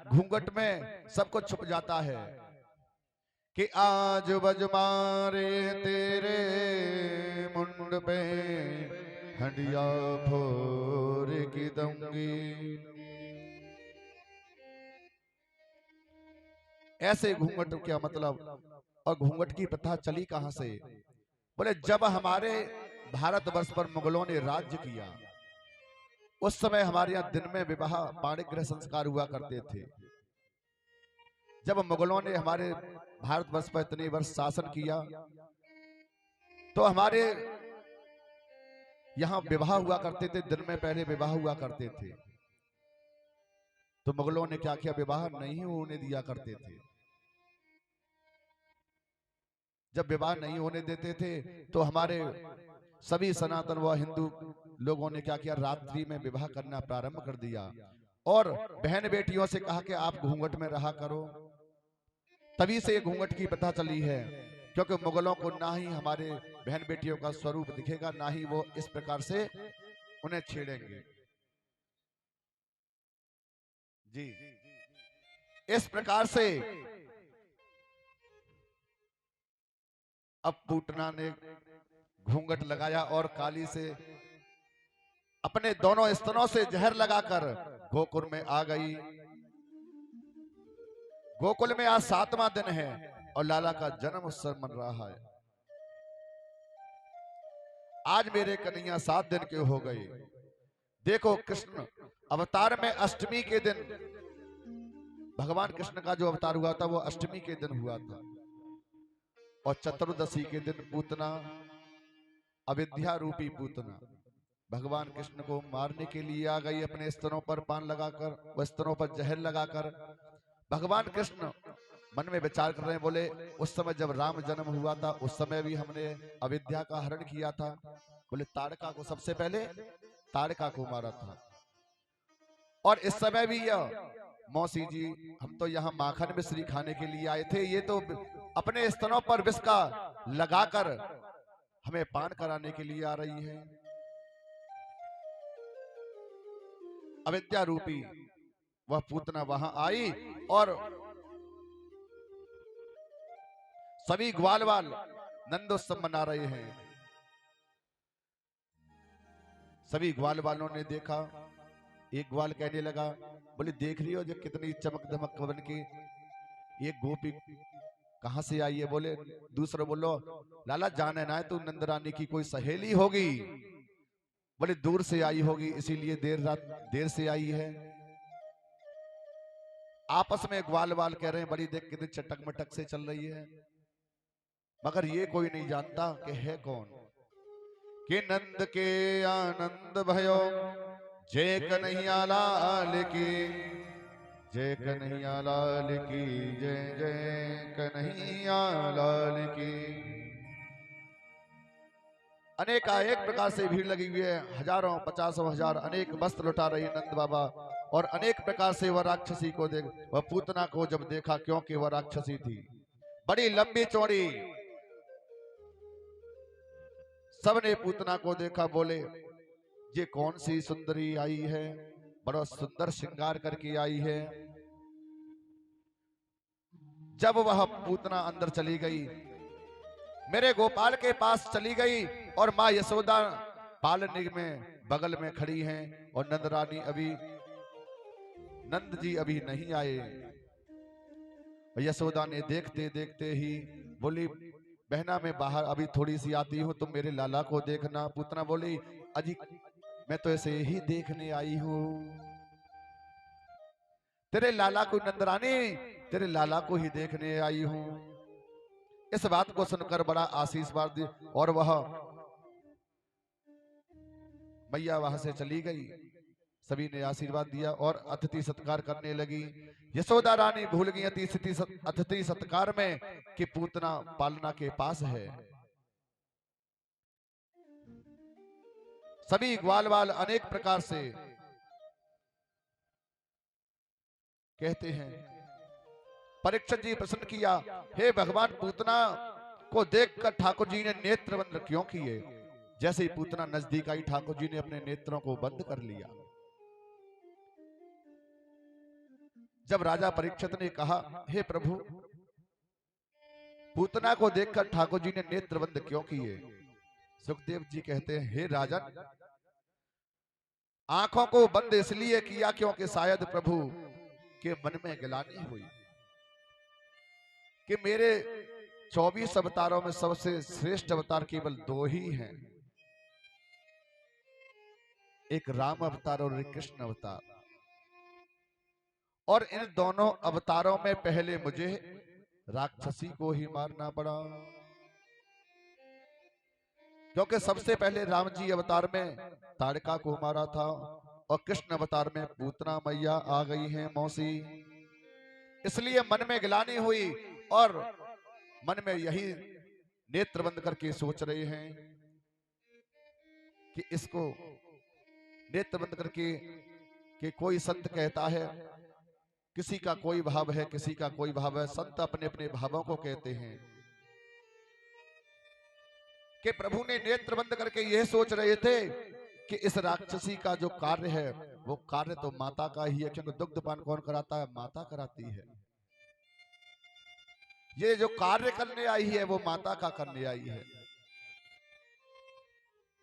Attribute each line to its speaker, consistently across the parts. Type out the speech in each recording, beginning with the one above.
Speaker 1: घूंघट में सब कुछ छुप जाता है कि आज बज मारे तेरे मुंड पे हंडिया फोर की दूंगी। ऐसे घूंघट क्या मतलब, और घूंघट की प्रथा चली कहां से? बोले जब हमारे भारतवर्ष पर मुगलों ने राज्य किया, उस समय हमारे यहाँ दिन में विवाह पाणिग्रह संस्कार हुआ करते थे। जब मुगलों ने हमारे भारतवर्ष पर इतने वर्ष शासन किया, तो हमारे यहाँ विवाह हुआ करते थे, दिन में पहले विवाह हुआ करते थे। तो मुगलों ने क्या किया, विवाह नहीं होने दिया करते थे। जब विवाह नहीं होने देते थे तो हमारे सभी सनातन व हिंदू लोगों ने क्या किया, रात्रि में विवाह करना प्रारंभ कर दिया और बहन बेटियों से कहा कि आप घूंघट में रहा करो। तभी से घूंघट की प्रथा चली है, क्योंकि मुगलों को ना ही हमारे बहन बेटियों का स्वरूप दिखेगा, ना ही वो इस प्रकार से उन्हें छेड़ेंगे। जी, इस प्रकार से अब पूतना ने घूंघट लगाया और काली से अपने दोनों स्तनों से जहर लगाकर गोकुल में आ गई। गोकुल में आज 7वां दिन है और लाला का जन्म उत्सव मन रहा है। आज मेरे कन्हैया 7 दिन के हो गए। देखो, कृष्ण अवतार में अष्टमी के दिन, भगवान कृष्ण का जो अवतार हुआ था वो अष्टमी के दिन हुआ था, और चतुर्दशी के दिन पूतना, अविद्या रूपी पूतना भगवान कृष्ण को मारने के लिए आ गई, अपने स्तनों पर पान लगाकर, वह स्तनों पर जहर लगाकर। भगवान कृष्ण मन में विचार कर रहे हैं, बोले उस समय जब राम जन्म हुआ था उस समय भी हमने अविद्या का हरण किया था। बोले ताड़का को, सबसे पहले ताड़का को मारा था, और इस समय भी यह मौसी जी, हम तो यहाँ माखन मिश्री खाने के लिए आए थे, ये तो अपने स्तनों पर विष का लगाकर हमें पान कराने के लिए आ रही है। अविद्या रूपी वह पूतना वहां आई और सभी ग्वाल वाल नंदोत्सव मना रहे हैं। सभी ग्वाल वालों ने देखा, एक ग्वाल कहने लगा, बोले देख रही हो जो कितनी चमक दमक बन के ये गोपी कहां से आई है? बोले, दूसरा बोलो, लाला जाने ना है, तू नंदरानी की कोई सहेली होगी। बोले दूर से आई होगी, इसीलिए देर से आई है। आपस में ग्वाल वाल कह रहे हैं, बड़ी देख कितनी चटक मटक से चल रही है, मगर ये कोई नहीं जानता कि है कौन। कि नंद के आनंद भयो जय कन्हैया लाल की, जय कन्हैया लाल की, जय जय कन्हैया लाल की। अनेकाएक प्रकार से भीड़ लगी हुई है, हजारों पचासों हजार अनेक वस्त्र लुटा रही नंद बाबा, और अनेक प्रकार से वह राक्षसी को देख, वह पूतना को जब देखा, क्योंकि वह राक्षसी थी, बड़ी लंबी चौड़ी, सबने पूतना को देखा, बोले ये कौन सी सुंदरी आई है, बड़ा सुंदर श्रृंगार करके आई है। जब वह पूतना अंदर चली गई, मेरे गोपाल के पास चली गई, और माँ यशोदा पालने में बगल में खड़ी हैं, और नंद रानी अभी, नंद जी अभी नहीं आए। यशोदा ने देखते देखते ही बोली, बहना मैं बाहर अभी थोड़ी सी आती हूँ, तुम मेरे लाला को देखना। पूतना बोली, अजी मैं तो ऐसे ही देखने आई हूँ, तेरे लाला को, नंदरानी तेरे लाला को ही देखने आई हूँ। इस बात को सुनकर बड़ा आशीर्वाद दी, और वह मैया वहां से चली गई। सभी ने आशीर्वाद दिया और अतिथि सत्कार करने लगी। यशोदा रानी भूल गई अतिथि सत्कार में कि पूतना पालना के पास है। सभी ग्वाल वाल अनेक प्रकार से कहते हैं। परीक्षित जी प्रश्न किया, हे भगवान, पूतना को देखकर ठाकुर जी ने नेत्र बंद क्यों किए? जैसे ही पूतना नजदीक आई, ठाकुर जी ने अपने नेत्रों को बंद कर लिया। जब राजा परीक्षित ने कहा, हे प्रभु, पूतना को देखकर ठाकुर जी ने नेत्र बंद क्यों किए? सुखदेव जी कहते हैं, हे राजन, आंखों को बंद इसलिए किया क्योंकि शायद प्रभु के मन में गिलानी हुई कि मेरे 24 अवतारों में सबसे श्रेष्ठ अवतार केवल 2 ही हैं, एक राम अवतार और एक कृष्ण अवतार, और इन दोनों अवतारों में पहले मुझे राक्षसी को ही मारना पड़ा, क्योंकि सबसे पहले राम जी अवतार में ताड़का को मारा था और कृष्ण अवतार में पूतना मैया आ गई है मौसी, इसलिए मन में गिलानी हुई और मन में यही नेत्र बंद करके सोच रहे हैं कि इसको नेत्र बंद करके कि कोई संत कहता है किसी का कोई भाव है, किसी का कोई भाव है, संत अपने अपने भावों को कहते हैं कि प्रभु ने नेत्र बंद करके यह सोच रहे थे कि इस राक्षसी का जो कार्य है वो कार्य तो माता का ही है, क्योंकि दुग्धपान कौन कराता है? माता कराती है। ये जो कार्य करने आई है वो माता का करने आई है,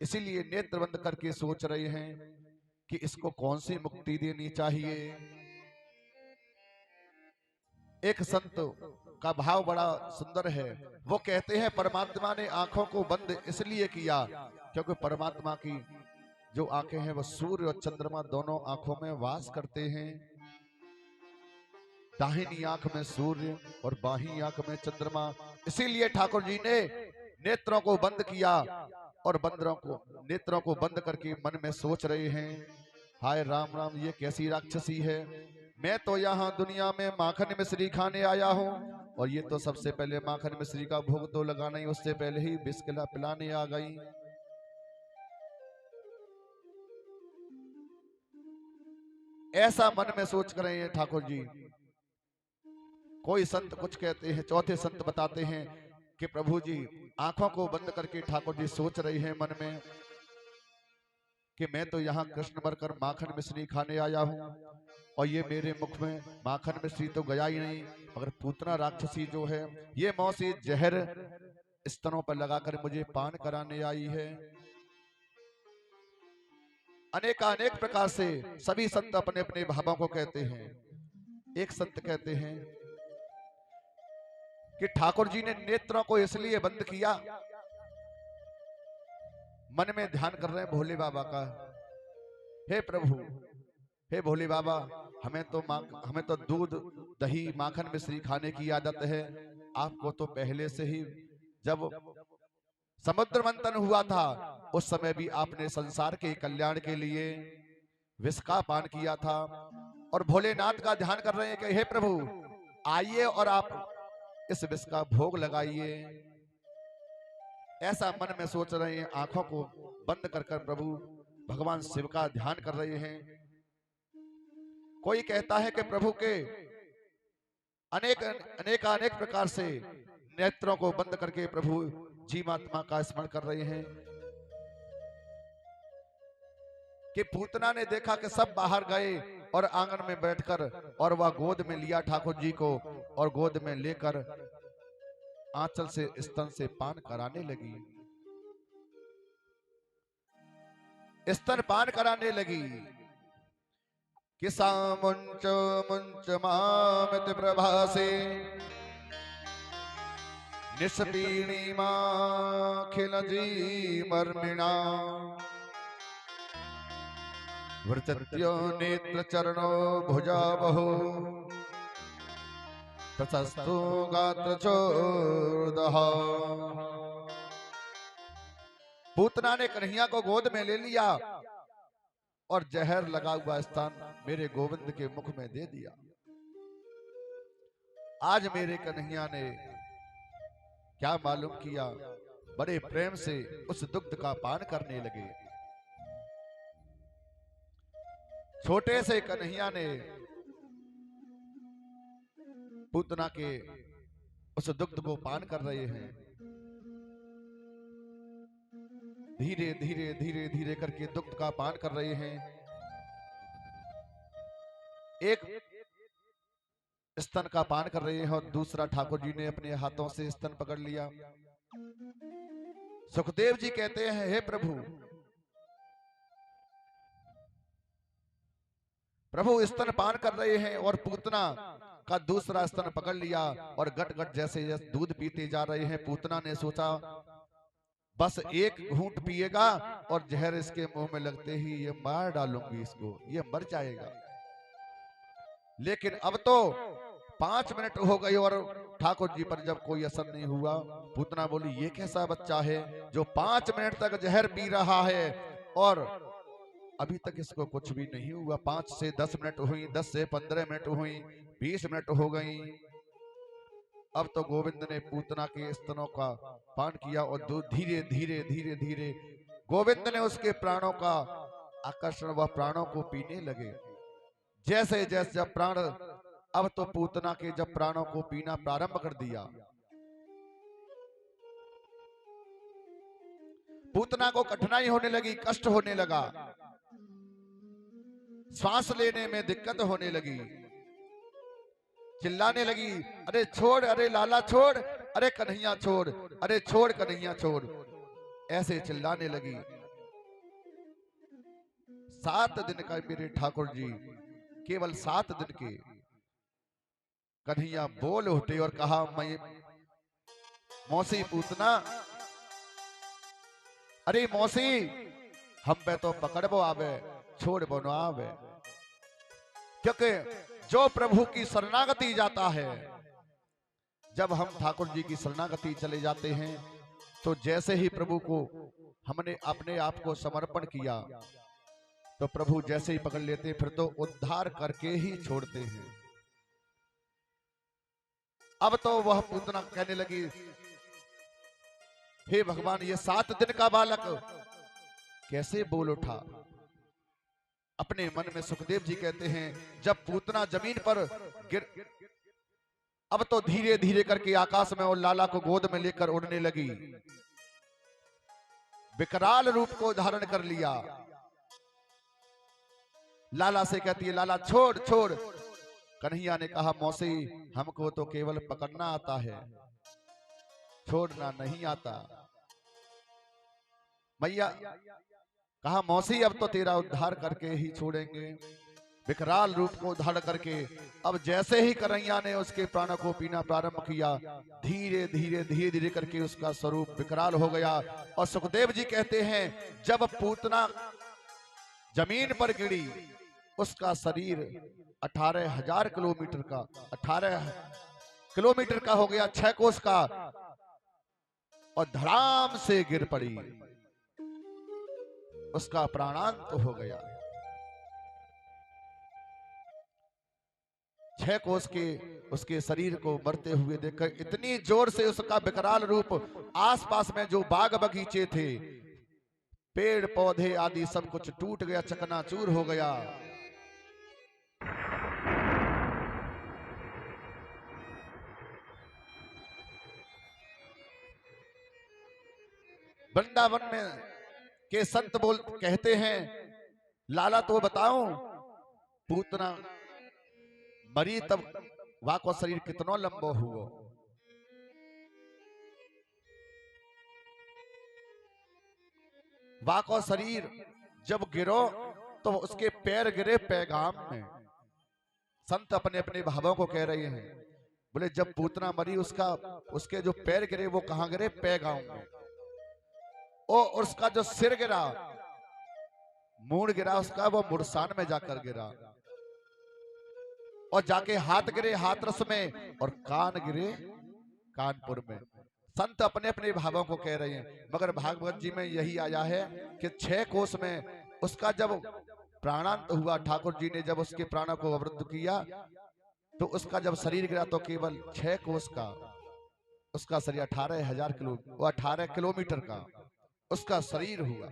Speaker 1: इसीलिए नेत्र बंद करके सोच रहे हैं कि इसको कौन सी मुक्ति देनी चाहिए। एक संत का भाव बड़ा सुंदर है, वो कहते हैं परमात्मा ने आंखों को बंद इसलिए किया क्योंकि परमात्मा की जो आंखें हैं वो सूर्य और चंद्रमा दोनों आंखों में वास करते हैं। दाहिनी आंख में सूर्य और बाहीं आंख में चंद्रमा, इसीलिए ठाकुर जी ने नेत्रों को बंद किया और नेत्रों को बंद करके मन में सोच रहे हैं, हाय राम राम, ये कैसी राक्षसी है, मैं तो यहाँ दुनिया में माखन मिश्री खाने आया हूँ और ये तो सबसे पहले माखन मिश्री का भोग तो लगाना ही, उससे पहले ही बिस्किला पिलाने आ गई। ऐसा मन में सोच कर रहे हैं ठाकुर जी। कोई संत कुछ कहते हैं, चौथे संत बताते हैं कि प्रभु जी आंखों को बंद करके ठाकुर जी सोच रहे हैं मन में कि मैं तो यहाँ कृष्ण बनकर माखन मिश्री खाने आया हूँ और ये मेरे मुख में माखन मिश्री तो गया ही नहीं, मगर पूतना राक्षसी जो है ये मौसी जहर स्तनों पर लगाकर मुझे पान कराने आई है। अनेक प्रकार से सभी संत अपने अपने भावों को कहते हैं। एक संत कहते हैं कि ठाकुर जी ने नेत्रों को इसलिए बंद किया, मन में ध्यान कर रहे हैं भोले बाबा का, हे प्रभु, हे भोले बाबा, हमें तो दूध दही माखन मिश्री खाने की आदत है, आपको तो पहले से ही जब समुद्र मंथन हुआ था उस समय भी आपने संसार के कल्याण के लिए विष का पान किया था, और भोलेनाथ का ध्यान कर रहे हैं कि हे प्रभु आइए और आप इस विष का भोग लगाइए। ऐसा मन में सोच रहे हैं, आंखों को बंद कर कर प्रभु भगवान शिव का ध्यान कर रहे हैं। कोई कहता है कि प्रभु के अनेक प्रकार से नेत्रों को बंद करके प्रभु जीवात्मा का स्मरण कर रहे हैं कि पूतना ने देखा कि सब बाहर गए और आंगन में बैठकर और वह गोद में लिया ठाकुर जी को और गोद में लेकर आंचल से स्तन से पान कराने लगी, स्तन पान कराने लगी। किसा मुंच मुंच मामित प्रभासे निष्पीणी माखिल जी मर्मिणा वृत्यो नेत्र चरणो भुजा बहु प्रशस्तो गात्र चोरदह। पूतना ने कन्हैया को गोद में ले लिया और जहर लगा हुआ स्थान मेरे गोविंद के मुख में दे दिया। आज मेरे कन्हैया ने क्या मालूम किया, बड़े प्रेम से उस दुग्ध का पान करने लगे। छोटे से कन्हैया ने पूतना के उस दुग्ध को पान कर रहे हैं। धीरे धीरे धीरे धीरे करके दुग्ध का पान कर रहे हैं। एक स्तन का पान कर रहे हैं और दूसरा ठाकुर जी ने अपने हाथों से स्तन पकड़ लिया। सुखदेव जी कहते हैं, हे प्रभु, प्रभु स्तन पान कर रहे हैं और पूतना का दूसरा स्तन पकड़ लिया और गट गट जैसे दूध पीते जा रहे हैं। पूतना ने सोचा बस एक घूंट पिएगा और जहर इसके मुंह में लगते ही ये मार डालूंगी इसको, ये मर जाएगा। लेकिन अब तो 5 मिनट हो गए और ठाकुर जी पर जब कोई असर नहीं हुआ। पूतना बोली, ये कैसा बच्चा है जो 5 मिनट तक जहर पी रहा है और अभी तक इसको कुछ भी नहीं हुआ। 5 से 10 मिनट हुई, 10 से 15 मिनट हुई, 20 मिनट हो गई। अब तो गोविंद ने पूतना के स्तनों का पान किया और धीरे धीरे धीरे धीरे गोविंद ने उसके प्राणों का आकर्षण, वह प्राणों को पीने लगे। जैसे जैसे जब प्राण, अब तो पूतना के जब प्राणों को पीना प्रारंभ कर दिया, पूतना को कठिनाई होने लगी, कष्ट होने लगा, सांस लेने में दिक्कत होने लगी, चिल्लाने लगी, अरे छोड़, अरे लाला छोड़, अरे कन्हैया छोड़, अरे छोड़ कन्हैया छोड़, ऐसे चिल्लाने लगी। 7 दिन का मेरे ठाकुर जी, केवल 7 दिन के। कन्हैया बोल उठे और कहा, मैं मौसी पूतना, अरे मौसी, हम पे तो पकड़बो आवे, छोड़बो न आवे। क्योंकि जो प्रभु की शरणागति जाता है, जब हम ठाकुर जी की शरणागति चले जाते हैं तो जैसे ही प्रभु को हमने अपने आप को समर्पण किया तो प्रभु जैसे ही पकड़ लेते हैं, फिर तो उद्धार करके ही छोड़ते हैं। अब तो वह पूतना कहने लगी, हे भगवान, ये 7 दिन का बालक कैसे बोल उठा। अपने मन में सुखदेव जी कहते हैं, जब पूतना जमीन पर गिर, अब तो धीरे धीरे करके आकाश में और लाला को गोद में लेकर उड़ने लगी, विकराल रूप को धारण कर लिया। लाला से कहती है, लाला छोड़ छोड़। कन्हैया ने कहा, मौसी, हमको तो केवल पकड़ना आता है, छोड़ना नहीं आता। मैया कहा, मौसी, अब तो तेरा उद्धार करके ही छोड़ेंगे। विकराल रूप को धारण करके अब जैसे ही कन्हैया ने उसके प्राणों को पीना प्रारंभ किया, धीरे धीरे धीरे धीरे करके उसका स्वरूप विकराल हो गया। और सुखदेव जी कहते हैं, जब पूतना जमीन पर गिरी, उसका शरीर 18,000 किलोमीटर का, 18 किलोमीटर का हो गया, 6 कोस का, और धड़ाम से गिर पड़ी, उसका प्राणांत हो गया। 6 कोस के उसके शरीर को मरते हुए देखकर इतनी जोर से उसका विकराल रूप, आसपास में जो बाग बगीचे थे, पेड़ पौधे आदि सब कुछ टूट गया, चकनाचूर हो गया। वृंदावन में के संत बोल कहते हैं, लाला तो बताओ, पूतना मरी तब वाको शरीर कितनो लंबो हुआ। वाको शरीर जब गिरो तो उसके पैर गिरे पैगाम में। संत अपने अपने भावों को कह रहे हैं, बोले जब पूतना मरी उसके जो पैर गिरे वो कहां गिरे, पैगाम में। और उसका जो सिर गिरा, मूड गिरा उसका, वो मुड़सान में जाकर गिरा, और जाके हाथ गिरे हाथरस में, और कान गिरे कानपुर में। संत अपने अपने भावों को कह रहे हैं, मगर भागवत जी में यही आया है कि 6 कोस में उसका जब प्राणांत हुआ, ठाकुर जी ने जब उसके प्राणों को अवरुद्ध किया, तो उसका जब शरीर गिरा तो केवल 6 कोस का उसका शरीर 18,000 किलो, वो 18 किलोमीटर का उसका शरीर हुआ।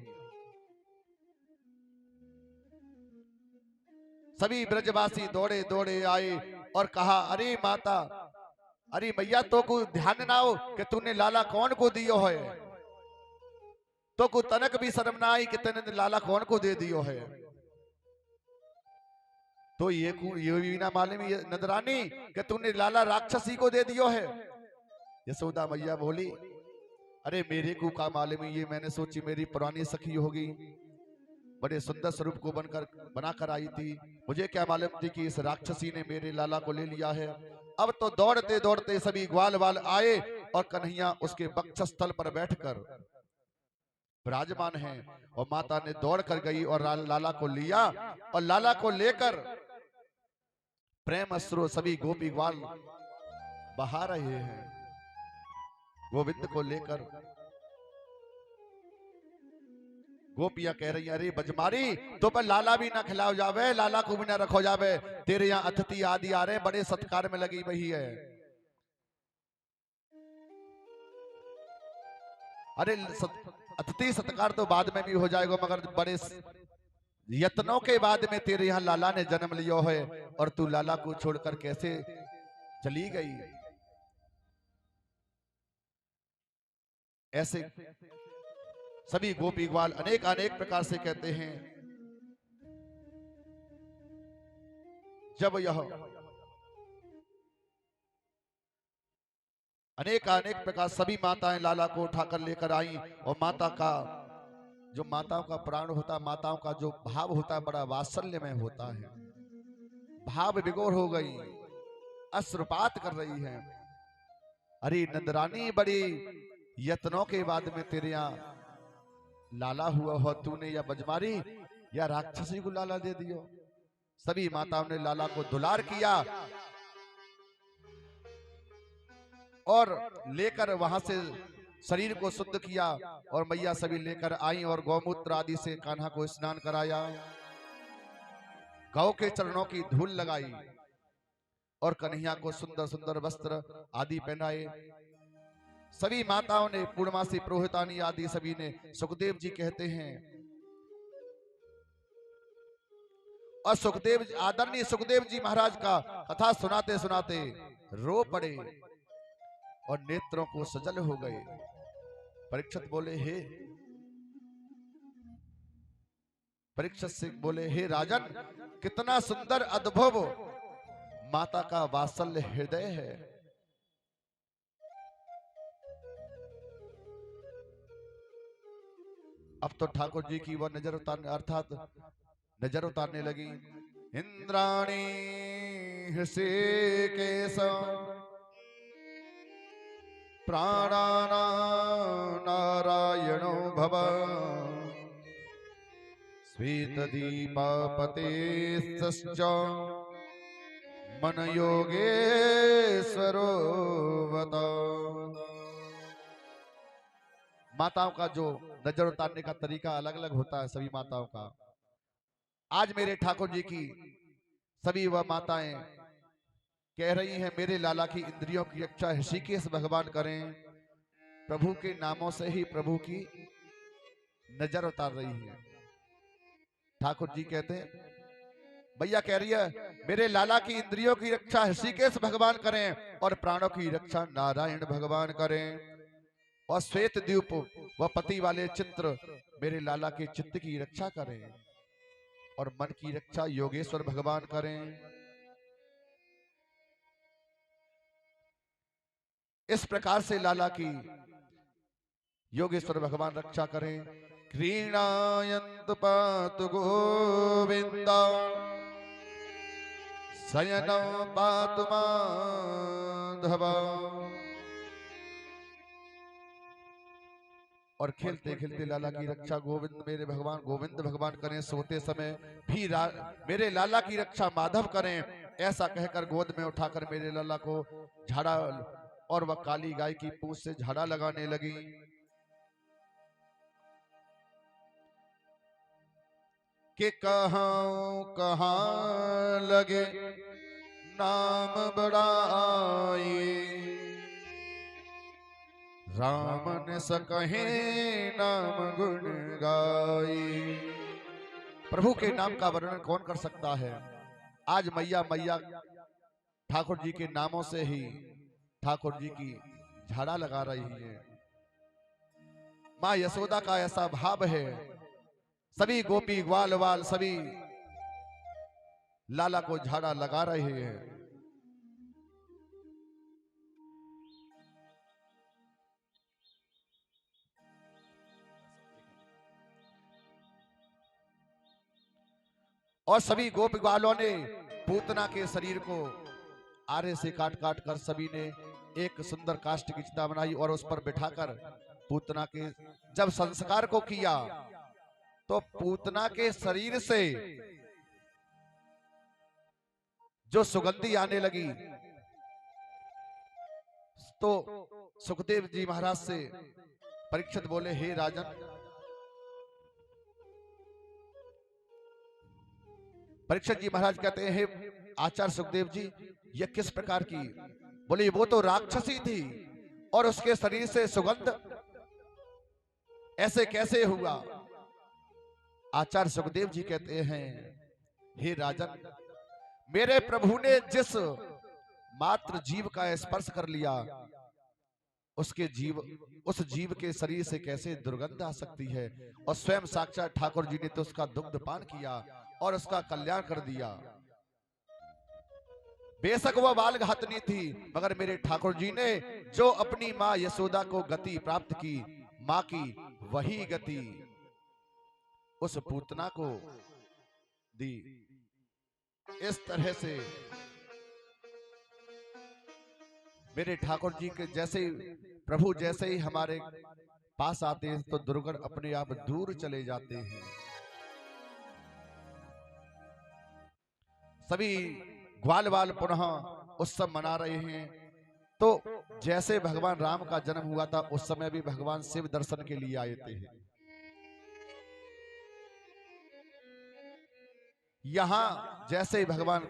Speaker 1: सभी ब्रजवासी दौड़े दौड़े आए और कहा, अरे माता, अरे मैया, तो को ध्यान ना हो कि तूने लाला कौन को दियो है, तो को तनक भी शर्म ना आई कि तूने लाला कौन को दे दियो है। तो ये भी ना मालूम ये नदरानी कि तूने लाला राक्षसी को दे दियो है। यशोदा मैया बोली, अरे मेरे को का मालूम, ये मैंने सोची मेरी पुरानी सखी होगी, बड़े सुंदर स्वरूप को बनाकर आई थी, मुझे क्या मालूम थी कि इस राक्षसी ने मेरे लाला को ले लिया है। अब तो दौड़ते दौड़ते सभी ग्वाल वाल आए और कन्हैया उसके वक्षस्थल पर बैठकर विराजमान है। और माता ने दौड़ कर गई और लाला को लिया, और लाला को लेकर प्रेम अश्रु सभी गोपी ग्वाल बहा रहे हैं। गोविंद को लेकर गोपियां कह रही, अरे बजमारी तो पर लाला भी ना खिलाओ जावे, लाला को भी ना रखो जावे, तेरे यहाँ अतिथि आदि आ रहे, बड़े सत्कार में लगी वही है। अरे अतिथि सत्कार तो बाद में भी हो जाएगा, मगर बड़े यत्नों के बाद में तेरे यहाँ लाला ने जन्म लिया है, और तू लाला को छोड़कर कैसे चली गई। ऐसे सभी गोपी ग्वाल अनेक अनेक प्रकार से कहते हैं। जब यह अनेक अनेक प्रकार सभी माताएं लाला को उठाकर लेकर आई, और माता का जो माताओं का प्राण होता है, माताओं का जो भाव होता है, बड़ा वात्सल्यमय होता है। भाव विगोर हो गई, अश्रुपात कर रही है। अरे नंदरानी, बड़ी यत्नों के बाद में तेरे यहाँ लाला हुआ हो, तूने या बजमारी या राक्षसी को लाला दे दियो। सभी माताओं ने लाला को दुलार किया और लेकर वहां से शरीर को शुद्ध किया, और मैया सभी लेकर आई और गौमूत्र आदि से कान्हा को स्नान कराया, गौ के चरणों की धूल लगाई और कन्हैया को सुंदर सुंदर वस्त्र आदि पहनाए। सभी माताओं ने, पूर्णमासी पुरोहितानी आदि सभी ने, सुखदेव जी कहते हैं, और सुखदेव आदरणीय सुखदेव जी महाराज का कथा सुनाते सुनाते रो पड़े और नेत्रों को सजल हो गए। परीक्षित बोले, हे परीक्षित से बोले, हे राजन, कितना सुंदर अद्भुत माता का वात्सल्य हृदय है। अब तो ठाकुर जी की वह नजर उतारने, अर्थात नजर उतारने लगी। इंद्राणी हृषिकेश प्राणानां नारायणो भव श्वेतदीपापतेश्च मन योगेश्वरो वत। माताओं का जो नजर उतारने का तरीका अलग अलग होता है सभी माताओं का। आज मेरे ठाकुर जी की सभी वह माताएं कह रही हैं, मेरे लाला की इंद्रियों की रक्षा ऋषिकेश भगवान करें। प्रभु के नामों से ही प्रभु की नजर उतार रही है। ठाकुर जी कहते हैं, भैया कह रही है, मेरे लाला की इंद्रियों की रक्षा ऋषिकेश भगवान करें और प्राणों की रक्षा नारायण भगवान करें। और श्वेत द्वीप व पति वाले चित्र मेरे लाला के चित्त की रक्षा करें, और मन की रक्षा योगेश्वर भगवान करें। इस प्रकार से लाला की योगेश्वर भगवान रक्षा करें। क्रीणायन्तु पातु गोविंदा शयनं पातु माधवा। और खेलते खेलते लाला की रक्षा गोविंद मेरे भगवान गोविंद भगवान करें। सोते समय भी मेरे लाला की रक्षा माधव करें। ऐसा कहकर गोद में उठाकर मेरे लाला को झाड़ा, और वह काली गाय की पूंछ से झाड़ा लगाने लगी। कि कहाँ लगे नाम बड़ाई, राम ने सकहे नाम गुण गाई। प्रभु के नाम का वर्णन कौन कर सकता है। आज मैया मैया ठाकुर जी के नामों से ही ठाकुर जी की झाड़ा लगा रही है। माँ यशोदा का ऐसा भाव है। सभी गोपी ग्वाल वाल सभी लाला को झाड़ा लगा रहे हैं। और सभी गोप ग्वालों ने पूतना के शरीर को आरे से काट काट कर सभी ने एक सुंदर काष्ठ की चिता बनाई और उस पर बिठाकर पूतना के जब संस्कार को किया तो पूतना के शरीर से जो सुगंधी आने लगी तो सुखदेव जी महाराज से परीक्षित बोले, हे राजन, परीक्षित जी महाराज कहते हैं, हे आचार्य सुखदेव जी, यह किस प्रकार की? बोले, वो तो राक्षसी थी और उसके शरीर से सुगंध ऐसे कैसे हुआ? आचार्य सुखदेव जी कहते हैं, हे राजन, मेरे प्रभु ने जिस मात्र जीव का स्पर्श कर लिया उस जीव के शरीर से कैसे दुर्गंध आ सकती है? और स्वयं साक्षात ठाकुर जी ने तो उसका दुग्ध पान किया और उसका कल्याण कर दिया। बेशक वह बाल घातनी थी, मगर मेरे ठाकुर जी ने जो अपनी मां यशोदा को गति प्राप्त की, मां की वही गति उस पूतना को दी। इस तरह से मेरे ठाकुर जी के जैसे प्रभु जैसे ही हमारे पास आते हैं तो दुर्गण अपने आप दूर चले जाते हैं। सभी ग्वाल बाल पुनः उत्सव मना रहे हैं। तो जैसे भगवान राम का जन्म हुआ था उस समय भी भगवान शिव दर्शन के लिए आए थे। यहां जैसे ही भगवान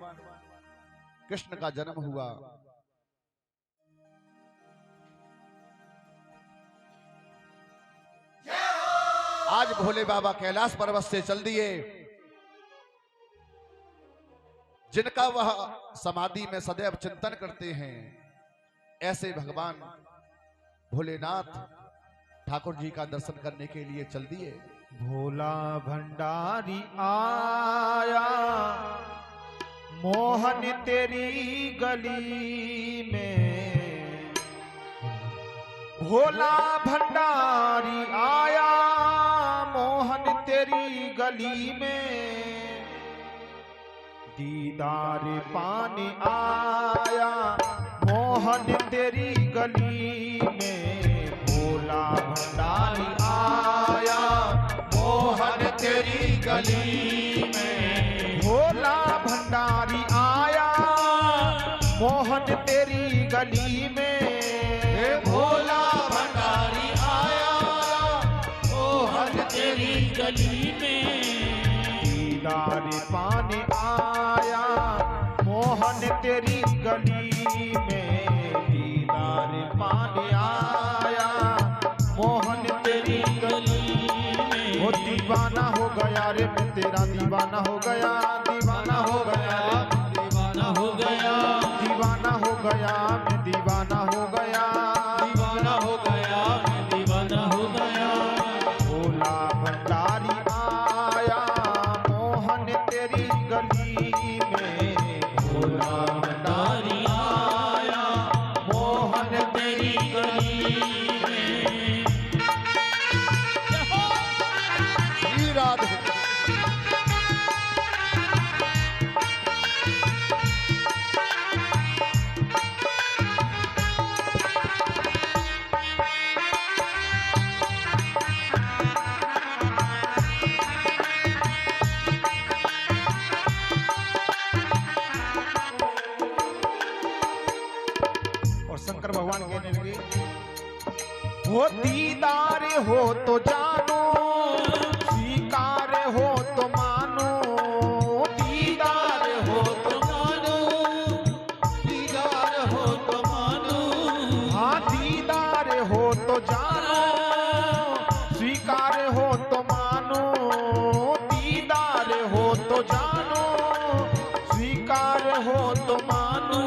Speaker 1: कृष्ण का जन्म हुआ, आज भोले बाबा कैलाश पर्वत से चल दिए। जिनका वह समाधि में सदैव चिंतन करते हैं, ऐसे भगवान भोलेनाथ ठाकुर जी का दर्शन करने के लिए चल दिए।
Speaker 2: भोला भंडारी आया मोहन तेरी गली में, भोला भंडारी आया मोहन तेरी गली में, दीदार पाने आया मोहन तेरी गली में, भोला भंडारी आया मोहन तेरी गली में, भोला भंडारी आया मोहन तेरी गली में,
Speaker 3: भोला भंडारी आया मोहन तेरी गली में,
Speaker 2: दीदार पाने आया मोहन तेरी गली में, दीदार पाने आया मोहन तेरी गली में। वो दीवाना हो गया रे मैं तेरा, दीवाना हो गया, दीवाना हो गया,
Speaker 3: दीवाना हो गया,
Speaker 2: दीवाना हो गया, मैं दीवाना हो गया,
Speaker 3: दीवाना हो गया, मैं दीवाना हो गया।
Speaker 2: भोला भंडारी आया मोहन तेरी गली में,
Speaker 3: भोला भंडारी आया मोहन तेरी गली में।
Speaker 1: श्री राधे।
Speaker 2: और शंकर भगवान कहने लगे, हो दीदार हो तो जानो, स्वीकार हो तो मानो,
Speaker 3: दीदार हो तो मानो, दीदार हो तो मानो,
Speaker 2: हाँ दीदार हो तो जानो, स्वीकार हो तो मानो, दीदार हो तो जानो, स्वीकार हो तो मानो।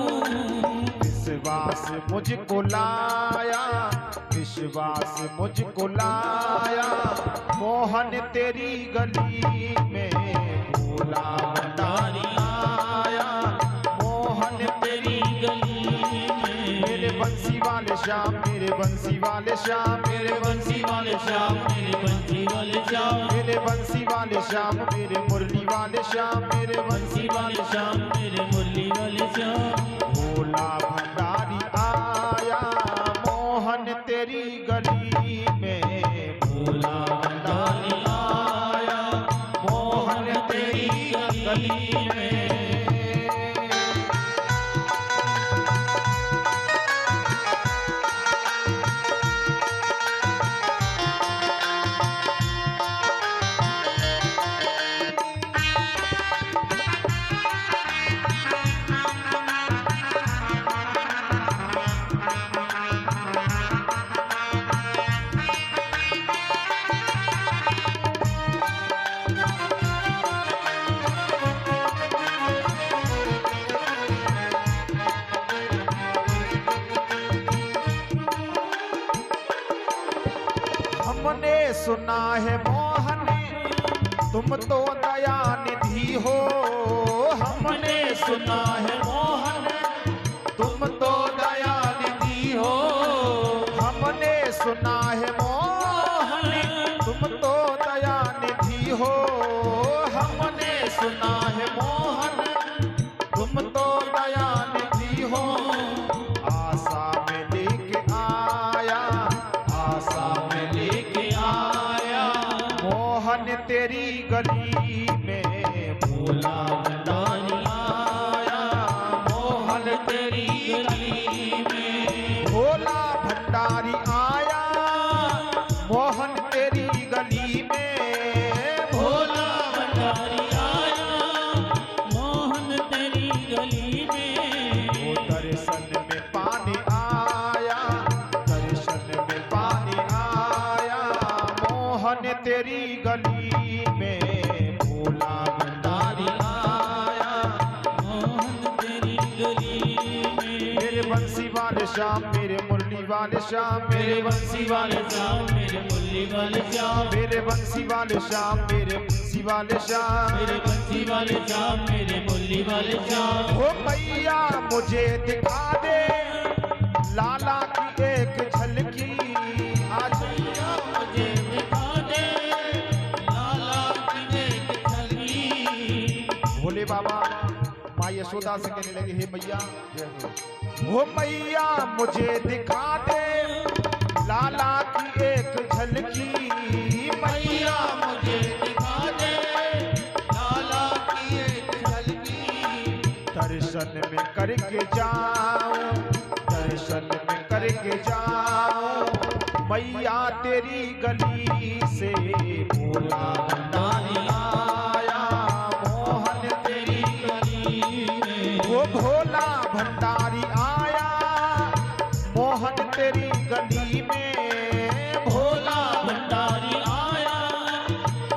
Speaker 2: विश्वास मुझको लाया, विश्वास मुझको लाया मोहन तेरी गली में, भोला भंडारी आया श्याम मेरे बंसी वाले श्याम
Speaker 3: मेरे बंसी वाले श्याम मेरे बंसी वाले श्याम
Speaker 2: मेरे बंसी वाले श्याम मेरे मुरली वाले श्याम मेरे
Speaker 3: बंसी वाले श्याम मेरे मुरली वाले श्याम
Speaker 2: भोला भंडारी आया मोहन तेरी गली में
Speaker 3: भोला भंडारी आया मोहन तेरी गली में
Speaker 2: हमने सुना है मोहन तुम तो दया निधि हो हमने
Speaker 3: सुना है मोहन तुम तो दया निधि हो
Speaker 2: हमने सुना है मोहन तुम तो दया निधि हो हमने
Speaker 3: सुना है मोहन तुम तो दया निधि हो
Speaker 2: आशा में लेके आया
Speaker 3: आशा में लेके आया
Speaker 2: मोहन तेरी गली में
Speaker 3: भोला भंडारी आया मोहन तेरी गली में
Speaker 2: भोला भंडारी आया मोहन तेरी गली में
Speaker 3: भोला भंडारी आया मोहन तेरी गली में
Speaker 2: वो दर्शन में पानी आया दर्शन में पानी आया मोहन तेरी गली में भोला भंडारी आया
Speaker 3: मोहन तेरी गली में
Speaker 2: मेरे बंसी वाले श्याम मेरे मुरली वाले श्याम
Speaker 3: मेरे बंसी वाले श्याम मेरे मुरली वाले श्याम
Speaker 2: मेरे बंसी वाले श्याम मेरे बंसी वाले श्याम
Speaker 3: मेरे बंसी वाले श्याम मेरे मुरली वाले श्याम
Speaker 2: हो मैया मुझे दिखा दे लाला की एक झलकी आज
Speaker 3: मुझे दिखा दे लाला की एक झलकी
Speaker 2: भोले बाबा माँ यशोदा से कहने लगे हे मैया हो मैया मुझे दिखा दे लाला की एक झलकी
Speaker 3: मैया मुझे दिखा दे लाला की एक झलकी
Speaker 2: दर्शन में करके जाऊं दर्शन में करके जाऊं मैया तेरी गली से भोला भंडारी आया मोहन तेरी
Speaker 3: गली में
Speaker 2: वो भोला भंडारी आया मोहन तेरी गली में
Speaker 3: भोला भंडारी आया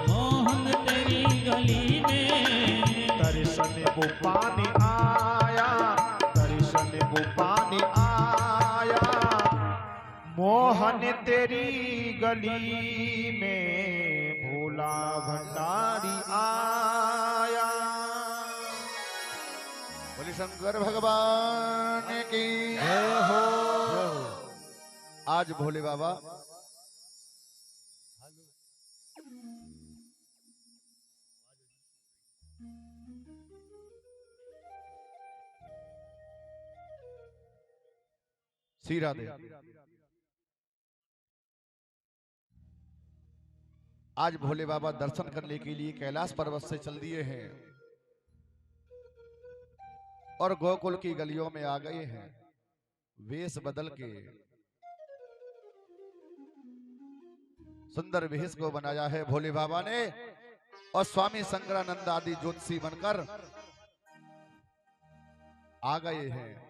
Speaker 3: मोहन तेरी गली में
Speaker 2: दर्शन वो पानी आया दर्शन वो पानी आया मोहन तेरी गली में भोला भंडारी आया
Speaker 1: बोले शंकर भगवान की
Speaker 2: जय हो
Speaker 1: आज भोले बाबा सीरा दे आज भोले बाबा दर्शन करने के लिए कैलाश पर्वत से चल दिए हैं और गोकुल की गलियों में आ गए हैं। वेश बदल के सुंदर वेश को बनाया है भोले बाबा ने और स्वामी शंकरानंद आदि ज्योतिषी बनकर आ गए हैं।